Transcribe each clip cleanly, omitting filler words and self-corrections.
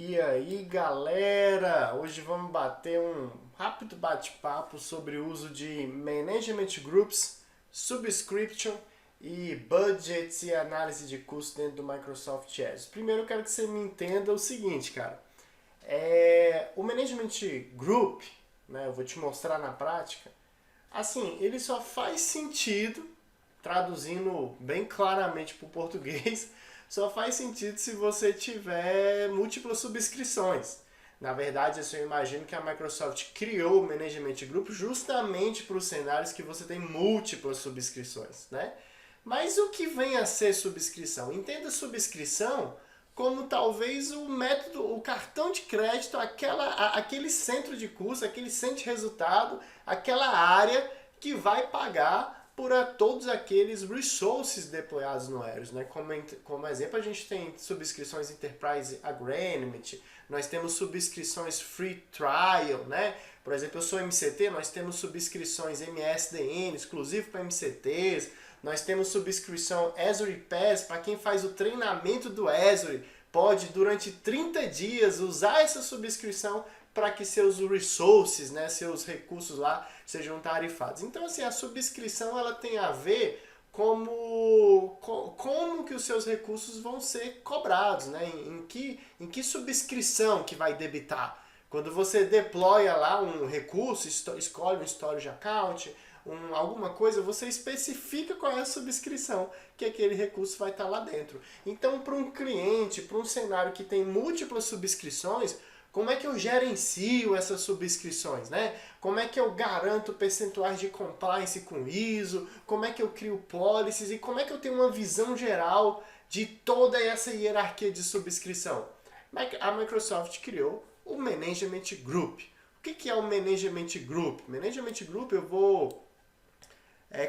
E aí, galera, hoje vamos bater um rápido bate-papo sobre o uso de Management Groups, Subscription e Budgets e análise de custo dentro do Microsoft Azure. Primeiro eu quero que você me entenda o seguinte, cara. O Management Group, né, eu vou te mostrar na prática, assim, ele só faz sentido, traduzindo bem claramente para o português, só faz sentido se você tiver múltiplas subscrições. Na verdade, eu imagino que a Microsoft criou o Management Group justamente para os cenários que você tem múltiplas subscrições, né? Mas o que vem a ser subscrição? Entenda subscrição como talvez o método, o cartão de crédito, aquele centro de custo, aquele centro de resultado, aquela área que vai pagar por todos aqueles resources deployados no Azure, né? Como exemplo, a gente tem subscrições Enterprise Agreement, nós temos subscrições Free Trial, né? Por exemplo, eu sou MCT, nós temos subscrições MSDN, exclusivo para MCTs, nós temos subscrição Azure Pass, para quem faz o treinamento do Azure, pode durante 30 dias usar essa subscrição para que seus resources, né, seus recursos lá sejam tarifados. Então, assim, a subscrição ela tem a ver como que os seus recursos vão ser cobrados, né? Em que subscrição que vai debitar. Quando você deploya lá um recurso, escolhe um storage account, alguma coisa, você especifica qual é a subscrição que aquele recurso vai estar lá dentro. Então, para um cliente, para um cenário que tem múltiplas subscrições, como é que eu gerencio essas subscrições, né? Como é que eu garanto percentuais de compliance com ISO? Como é que eu crio policies? E como é que eu tenho uma visão geral de toda essa hierarquia de subscrição? A Microsoft criou o Management Group. O que é o Management Group? Management Group, eu vou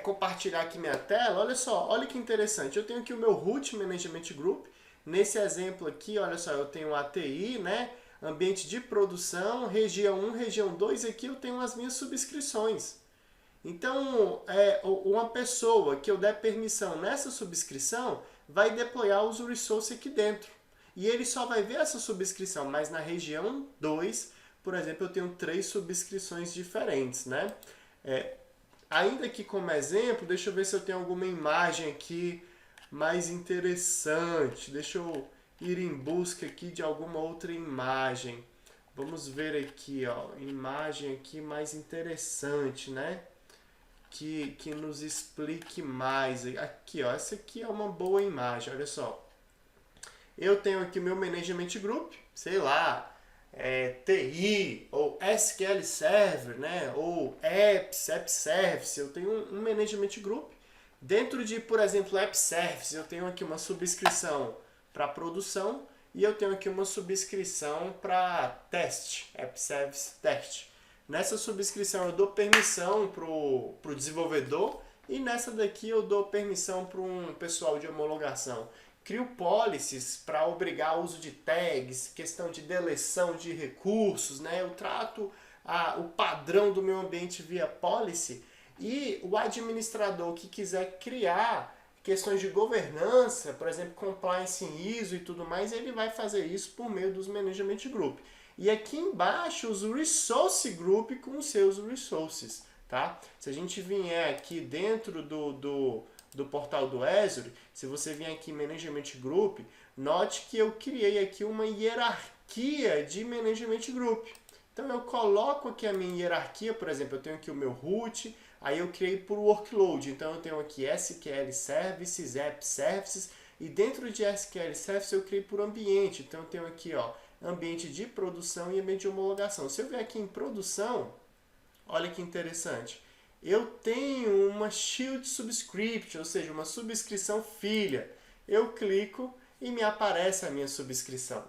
compartilhar aqui minha tela. Olha só, olha que interessante. Eu tenho aqui o meu root Management Group. Nesse exemplo aqui, olha só, eu tenho a ATI, né? Ambiente de produção, região 1, região 2, aqui eu tenho as minhas subscrições. Então, uma pessoa que eu der permissão nessa subscrição vai deployar os resources aqui dentro. E ele só vai ver essa subscrição, mas na região 2, por exemplo, eu tenho 3 subscrições diferentes, né? Ainda que como exemplo, deixa eu ver se eu tenho alguma imagem aqui mais interessante. Deixa eu ir em busca aqui de alguma outra imagem. Vamos ver aqui, ó, imagem aqui mais interessante, né? Que nos explique mais. Aqui, ó, essa aqui é uma boa imagem, olha só. Eu tenho aqui meu Management Group, sei lá, TI, ou SQL Server, né? Ou Apps, App Service, eu tenho um Management Group. Dentro de, por exemplo, App Service, eu tenho aqui uma subscrição para produção e eu tenho aqui uma subscrição para teste, App Service Test. Nessa subscrição eu dou permissão para o desenvolvedor e nessa daqui eu dou permissão para um pessoal de homologação. Crio policies para obrigar o uso de tags, questão de deleção de recursos, né? Eu trato o padrão do meu ambiente via policy e o administrador que quiser criar questões de governança, por exemplo, compliance em ISO e tudo mais, ele vai fazer isso por meio dos Management Group. E aqui embaixo, os Resource Group com os seus resources, tá? Se a gente vier aqui dentro do portal do Azure, se você vier aqui em Management Group, note que eu criei aqui uma hierarquia de Management Group. Então eu coloco aqui a minha hierarquia, por exemplo, eu tenho aqui o meu root, aí eu criei por workload, então eu tenho aqui SQL Services, App Services, e dentro de SQL Services eu criei por ambiente, então eu tenho aqui, ó, ambiente de produção e ambiente de homologação. Se eu vier aqui em produção, olha que interessante, eu tenho uma Shield Subscription, ou seja, uma subscrição filha. Eu clico e me aparece a minha subscrição,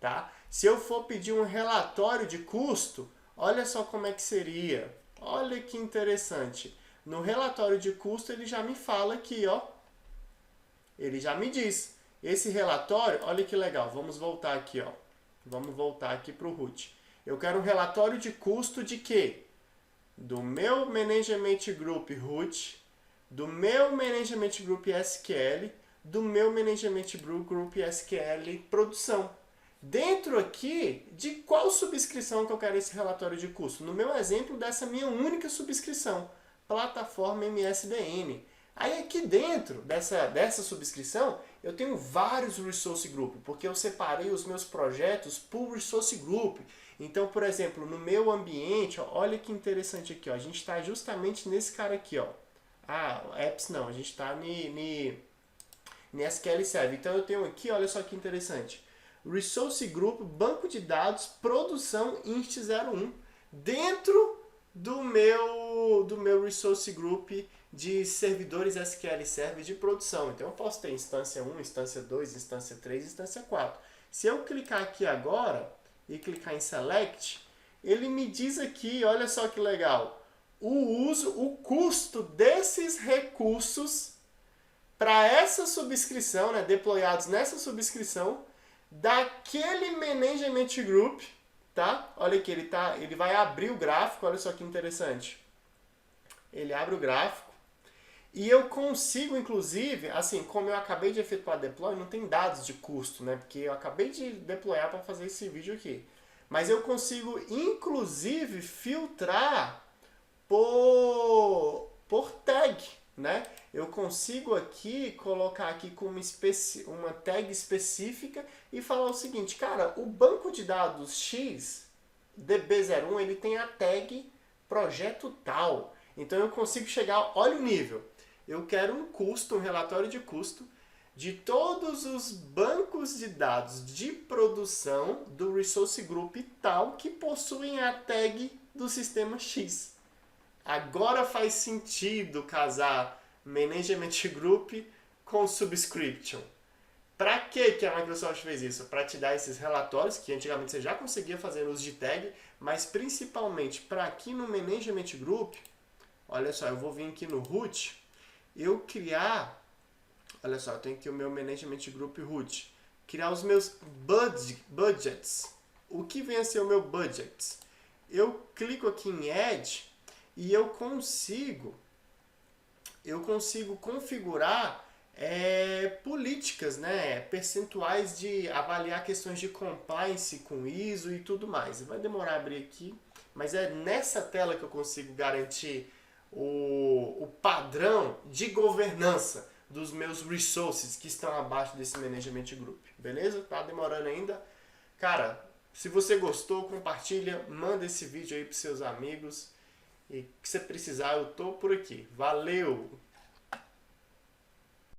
tá? Se eu for pedir um relatório de custo, olha só como é que seria. Olha que interessante. No relatório de custo ele já me fala aqui, ó. Ele já me diz. Esse relatório, olha que legal. Vamos voltar aqui, ó. Vamos voltar aqui para o root. Eu quero um relatório de custo de quê? Do meu Management Group root, do meu Management Group SQL, do meu Management Group SQL produção. Dentro aqui, de qual subscrição que eu quero esse relatório de custo? No meu exemplo, dessa minha única subscrição, plataforma MSDN. Aí aqui dentro dessa subscrição, eu tenho vários resource group, porque eu separei os meus projetos por resource group. Então, por exemplo, no meu ambiente, ó, olha que interessante aqui, ó, a gente está justamente nesse cara aqui, ó. Apps não, a gente está em SQL Server. Então eu tenho aqui, olha só que interessante, Resource Group, banco de dados, produção inst01, dentro do meu Resource Group de servidores SQL Server de produção. Então eu posso ter instância 1, instância 2, instância 3, instância 4. Se eu clicar aqui agora e clicar em Select, ele me diz aqui, olha só que legal, o custo desses recursos para essa subscrição, né, deployados nessa subscrição, daquele Management Group, tá? Olha aqui, ele vai abrir o gráfico, olha só que interessante. Ele abre o gráfico e eu consigo, inclusive, assim, como eu acabei de efetuar deploy, não tem dados de custo, né? Porque eu acabei de deployar para fazer esse vídeo aqui. Mas eu consigo, inclusive, filtrar por tag, né? Eu consigo aqui colocar aqui com uma tag específica e falar o seguinte, cara, o banco de dados X, DB01, ele tem a tag projeto tal. Então eu consigo chegar, olha o nível. Eu quero um custo, um relatório de custo de todos os bancos de dados de produção do Resource Group tal que possuem a tag do sistema X. Agora faz sentido casar Management Group com Subscription. Para que a Microsoft fez isso? Para te dar esses relatórios, que antigamente você já conseguia fazer no uso de tag, mas principalmente para aqui no Management Group, olha só, eu vou vir aqui no root, eu criar, olha só, eu tenho aqui o meu Management Group root, criar os meus budgets. O que vem a ser o meu budget? Eu clico aqui em Add e eu consigo configurar políticas, né, percentuais de avaliar questões de compliance com ISO e tudo mais. Vai demorar a abrir aqui, mas é nessa tela que eu consigo garantir o padrão de governança dos meus resources que estão abaixo desse Management Group. Beleza? Tá demorando ainda? Cara, se você gostou, compartilha, manda esse vídeo aí para seus amigos. E se você precisar, eu tô por aqui. Valeu!